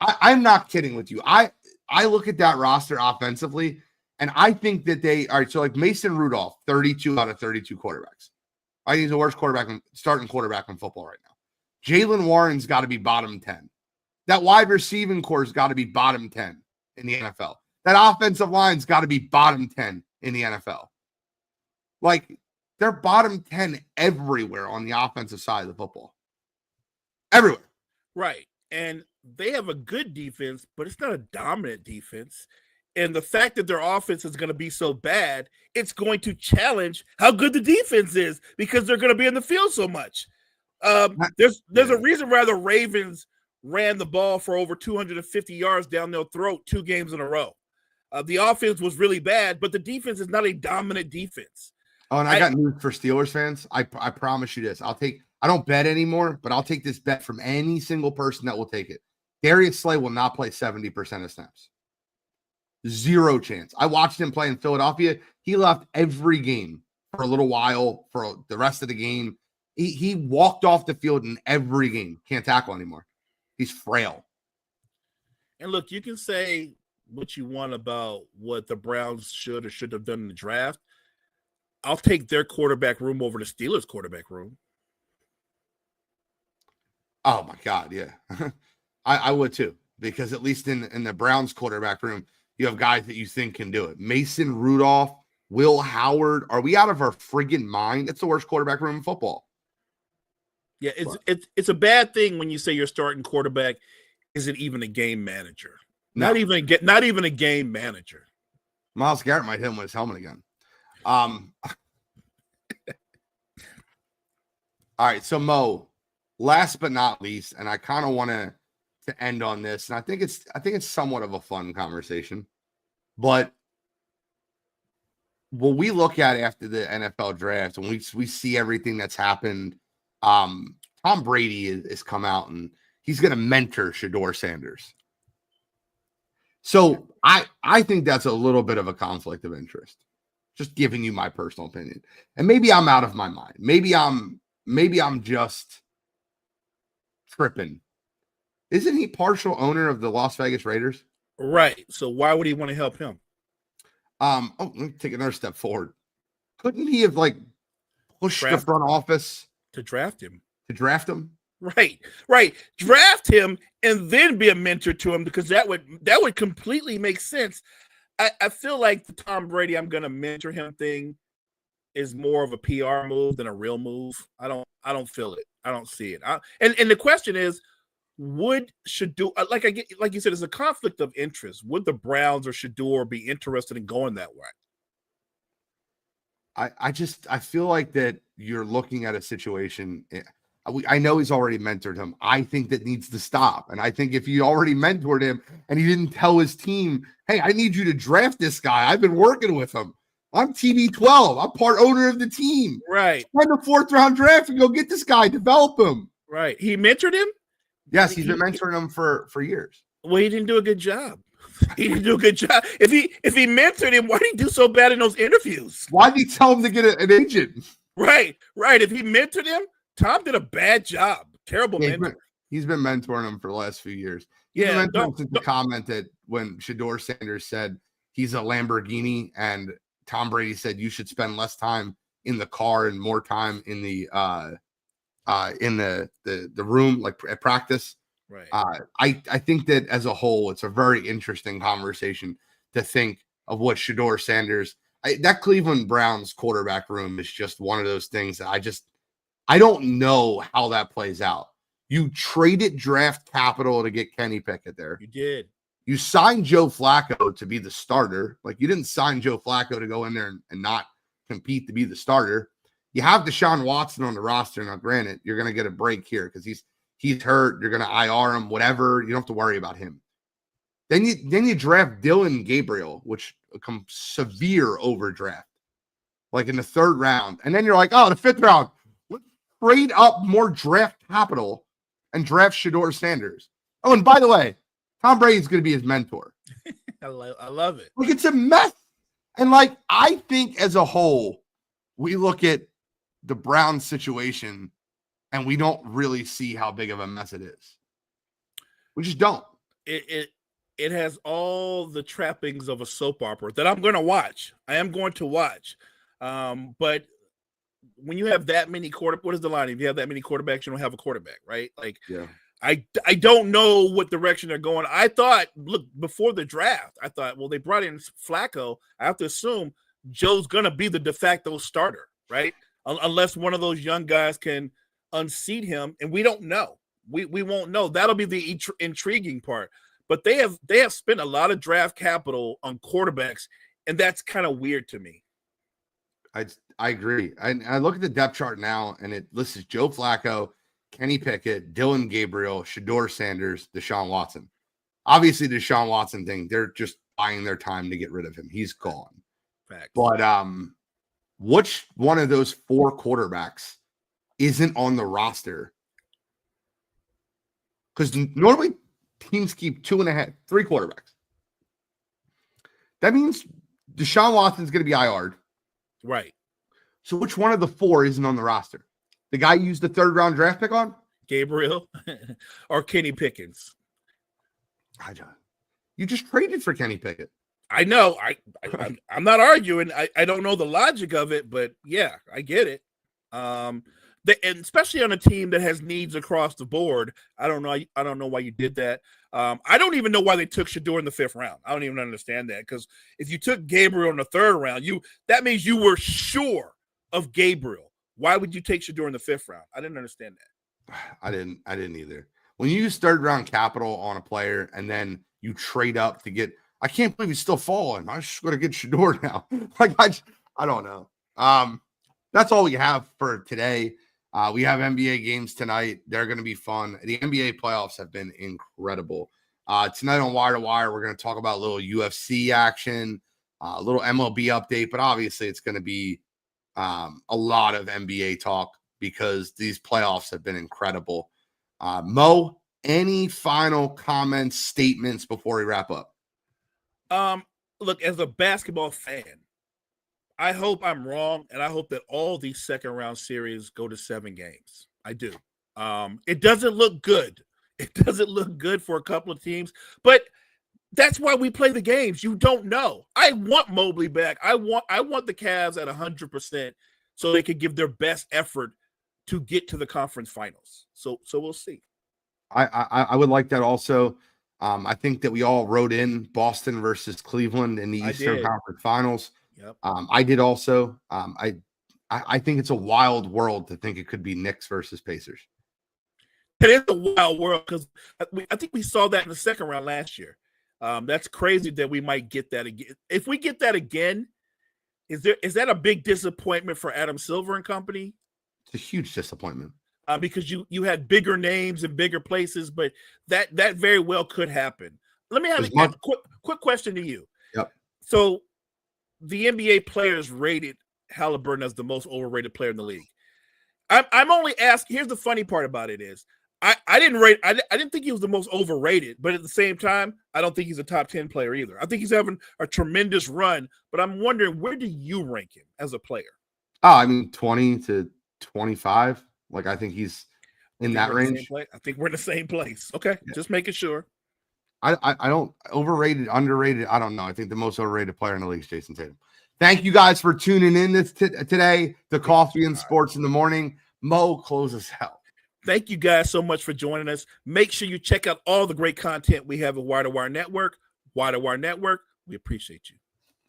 I'm not kidding with you. I look at that roster offensively, and I think that all right, so like Mason Rudolph, 32 out of 32 quarterbacks. I think he's the worst starting quarterback in football right now. Jaylen Warren's got to be bottom 10. That wide receiving core's got to be bottom 10 in the NFL. That offensive line's got to be bottom 10 in the NFL. Like, they're bottom 10 everywhere on the offensive side of the football. Everywhere. Right. And they have a good defense, but it's not a dominant defense. And the fact that their offense is going to be so bad, it's going to challenge how good the defense is because they're going to be in the field so much. There's a reason why the Ravens ran the ball for over 250 yards down their throat 2 games in a row. The offense was really bad, but the defense is not a dominant defense. Oh, and I got news for Steelers fans. I promise you this. I don't bet anymore, but I'll take this bet from any single person that will take it. Darius Slay will not play 70% of snaps. 0 chance. I watched him play in Philadelphia. He left every game for a little while for the rest of the game. He walked off the field in every game. Can't tackle anymore. He's frail. And look, you can say what you want about what the Browns should or should have done in the draft. I'll take their quarterback room over the Steelers' quarterback room. Oh, my God, yeah. I would too, because at least in the Browns quarterback room, you have guys that you think can do it. Mason Rudolph, Will Howard. Are we out of our friggin' mind? It's the worst quarterback room in football. Yeah, it's a bad thing when you say your starting quarterback isn't even a game manager. No. Not even a game manager. Myles Garrett might hit him with his helmet again. All right, so Mo, last but not least, and I kind of want to end on this, and I think it's somewhat of a fun conversation, but when we look at after the NFL draft and we see everything that's happened, Tom Brady is come out and he's going to mentor Shedeur Sanders. So I think that's a little bit of a conflict of interest. Just giving you my personal opinion. And maybe I'm out of my mind. Maybe I'm just tripping. Isn't he partial owner of the Las Vegas Raiders? Right. So why would he want to help him? Let me take another step forward. Couldn't he have pushed the front office to draft him? Right. Draft him and then be a mentor to him, because that would completely make sense. I feel like the Tom Brady I'm going to mentor him thing is more of a PR move than a real move. I don't feel it. I don't see it. And the question is, Shedeur, like you said, it's a conflict of interest. Would the Browns or Shedeur be interested in going that way? I feel like that you're looking at a situation. I know he's already mentored him. I think that needs to stop. And I think if you already mentored him and he didn't tell his team, hey, I need you to draft this guy. I've been working with him. I'm TB12. I'm part owner of the team. Right. Find the 4th round draft and go get this guy, develop him. Right. He mentored him? Yes, he's been mentoring him for years. Well, he didn't do a good job. He didn't do a good job. If he mentored him, why did he do so bad in those interviews? Why did he tell him to get an agent? Right. If he mentored him, Tom did a bad job. Terrible mentor. He's been mentoring him for the last few years. Since the comment that when Shedeur Sanders said he's a Lamborghini and Tom Brady said you should spend less time in the car and more time in the room, like at practice. Right. I think that as a whole, it's a very interesting conversation to think of what Shedeur Sanders, that Cleveland Browns quarterback room is just one of those things that I don't know how that plays out. You traded draft capital to get Kenny Pickett there. You did. You signed Joe Flacco to be the starter. Like, you didn't sign Joe Flacco to go in there and not compete to be the starter. You have Deshaun Watson on the roster. Now, granted, you're going to get a break here because he's hurt. You're going to IR him, whatever. You don't have to worry about him. Then you draft Dylan Gabriel, which becomes severe overdraft. like in the 3rd round, and then you're like, oh, the 5th round, let's trade up more draft capital and draft Shedeur Sanders. Oh, and by the way, Tom Brady's going to be his mentor. I love it. Like, it's a mess. And like, I think as a whole, we look at the Browns situation and we don't really see how big of a mess it is. We just don't. It has all the trappings of a soap opera that I'm going to watch. I am going to watch. But when you have that many what is the line? If you have that many quarterbacks, you don't have a quarterback, right? Like, yeah. I don't know what direction they're going. I thought, look, before the draft, I thought, well, they brought in Flacco. I have to assume Joe's going to be the de facto starter, right? Unless one of those young guys can unseat him, and we don't know. We won't know. That'll be the intriguing part. But they have spent a lot of draft capital on quarterbacks, and that's kind of weird to me. I agree. I look at the depth chart now, and it lists Joe Flacco, Kenny Pickett, Dylan Gabriel, Shedeur Sanders, Deshaun Watson. Obviously, the Deshaun Watson thing, they're just buying their time to get rid of him. He's gone. Facts. But which one of those 4 quarterbacks isn't on the roster? Because normally teams keep 2.5, 3 quarterbacks. That means Deshaun Watson's going to be IR'd. Right. So which one of the 4 isn't on the roster? The guy you used the 3rd round draft pick on? Gabriel or Kenny Pickens? You just traded for Kenny Pickett. I know. I'm not arguing. I don't know the logic of it, but yeah, I get it. And especially on a team that has needs across the board. I don't know why you did that. I don't even know why they took Shedeur in the 5th round. I don't even understand that, because if you took Gabriel in the 3rd round, that means you were sure of Gabriel. Why would you take Shedeur in the 5th round? I didn't understand that. I didn't either. When you use 3rd round capital on a player and then you trade up to get, I can't believe he's still falling. I'm just going to get Shedeur now. Like, I don't know. That's all we have for today. We have NBA games tonight. They're going to be fun. The NBA playoffs have been incredible. Tonight on Wire to Wire, we're going to talk about a little UFC action, a little MLB update, but obviously it's going to be a lot of NBA talk because these playoffs have been incredible. Mo, any final comments, statements before we wrap up? Look, as a basketball fan, I hope I'm wrong, and I hope that all these 2nd round series go to 7 games. I do. It doesn't look good. It doesn't look good for a couple of teams, but that's why we play the games. You don't know. I want Mobley back. I want the Cavs at 100% so they could give their best effort to get to the conference finals. So we'll see. I would like that also. I think that we all wrote in Boston versus Cleveland in the Eastern Conference Finals. Yep. I did also. I think it's a wild world to think it could be Knicks versus Pacers. It is a wild world because I think we saw that in the 2nd round last year. That's crazy that we might get that again. If we get that again, is that a big disappointment for Adam Silver and company? It's a huge disappointment. Because you had bigger names and bigger places, but that very well could happen. Let me have a quick question to you. Yep. So the NBA players rated Halliburton as the most overrated player in the league. I'm only asking. Here's the funny part about it is I didn't think he was the most overrated, but at the same time, I don't think he's a top 10 player either. I think he's having a tremendous run, but I'm wondering, where do you rank him as a player? Oh, I mean, 20 to 25. Like, I think he's in that range. I think we're in the same place. Okay, yeah. Just making sure. I don't overrated, underrated. I don't know. I think the most overrated player in the league is Jason Tatum. Thank you guys for tuning in today to Coffee and Sports in the Morning. Mo, close us out. Thank you guys so much for joining us. Make sure you check out all the great content we have at Wire to Wire Network. Wire to Wire Network, we appreciate you.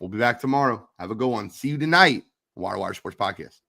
We'll be back tomorrow. Have a good one. See you tonight. Wire to Wire Sports Podcast.